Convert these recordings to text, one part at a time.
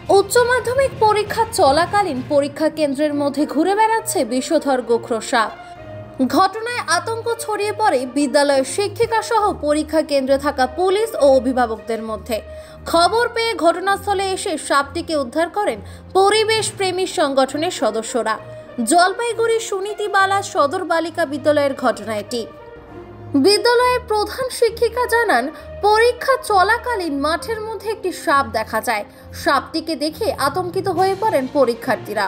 উচ্চ মাধ্যমিক পরীক্ষা চলাকালীন পরীক্ষা কেন্দ্রের মধ্যে ঘুরে বেড়াচ্ছে বিষধর গোখরো সাপ। ঘটনায় আতঙ্ক ছড়িয়ে পড়ে বিদ্যালয়ের শিক্ষিকা সহ পরীক্ষা কেন্দ্রে থাকা পুলিশ ও অভিভাবকদের মধ্যে। খবর পেয়ে ঘটনাস্থলে এসে সাপটিকে উদ্ধার করেন পরিবেশ প্রেমী সংগঠনের সদস্যরা। জলপাইগুড়ি সুনীতিবালা সদর বালিকা বিদ্যালয়ের ঘটনা এটি। বিদ্যালয়ের প্রধান শিক্ষিকা জানান, পরীক্ষা চলাকালীন মাঠের মধ্যে একটি সাপ দেখা যায়। সাপটিকে দেখে আতঙ্কিত হয়ে পড়েন পরীক্ষার্থীরা।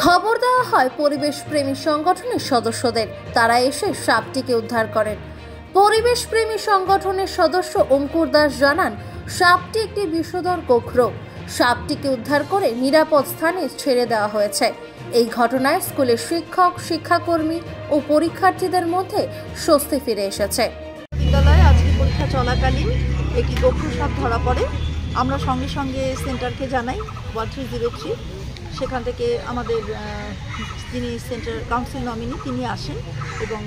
খবর দেওয়া হয় পরিবেশ প্রেমী সংগঠনের সদস্যদের। তারা এসে সাপটিকে উদ্ধার করেন। পরিবেশ প্রেমী সংগঠনের সদস্য অঙ্কুর দাস জানান, সাপটি একটি বিষধর গোখরো। সাপটিকে উদ্ধার করে নিরাপদ স্থানে ছেড়ে দেওয়া হয়েছে। এই ঘটনায় স্কুলের শিক্ষক, শিক্ষাকর্মী ও পরীক্ষার্থীদের মধ্যে স্বস্তি ফিরে এসেছে। বিদ্যালয়ে আজকে পরীক্ষা চলাকালীন একটি গোখরো সাপ ধরা পড়ে। আমরা সঙ্গে সঙ্গে সেন্টারকে জানাই 1303। সেখান থেকে আমাদের যিনি সেন্টার কাউন্সিল নমিনি তিনি আসেন এবং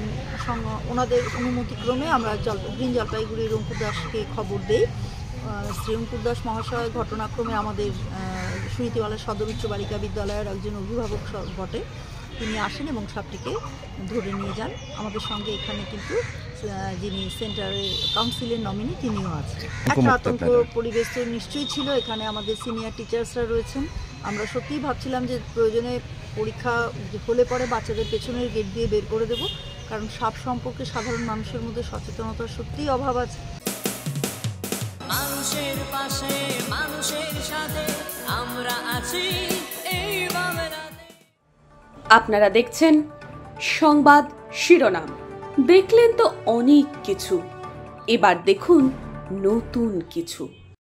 ওনাদের অনুমতিক্রমে আমরা গ্রিন জলপাইগুড়ির অঙ্কুর দাসকে খবর দেই। শ্রী অঙ্কুর দাস মহাশয় ঘটনাক্রমে আমাদের সুনীতিবালা সদর উচ্চ বালিকা বিদ্যালয়ের একজন অভিভাবক বটে। তিনি আসেন এবং সাপটিকে ধরে নিয়ে যান। আমাদের সঙ্গে এখানে কিন্তু যিনি সেন্টারের কাউন্সিলের নমিনি তিনিও আছেন। একটা আতঙ্ক পরিবেশ তো নিশ্চয়ই ছিল। এখানে আমাদের সিনিয়র টিচার্সরা রয়েছেন। আমরা সত্যিই ভাবছিলাম যে প্রয়োজনে পরীক্ষা হলে পরে বাচ্চাদের পেছনের গেট দিয়ে বের করে দেব, কারণ সাপ সম্পর্কে সাধারণ মানুষের মধ্যে সচেতনতার সত্যিই অভাব আছে। মানুষের পাশে, মানুষের সাথে আমরা আছি এই বাংলাতে। আপনারা দেখছেন সংবাদ শিরোনাম। দেখলেন তো অনেক কিছু, এবার দেখুন নতুন কিছু।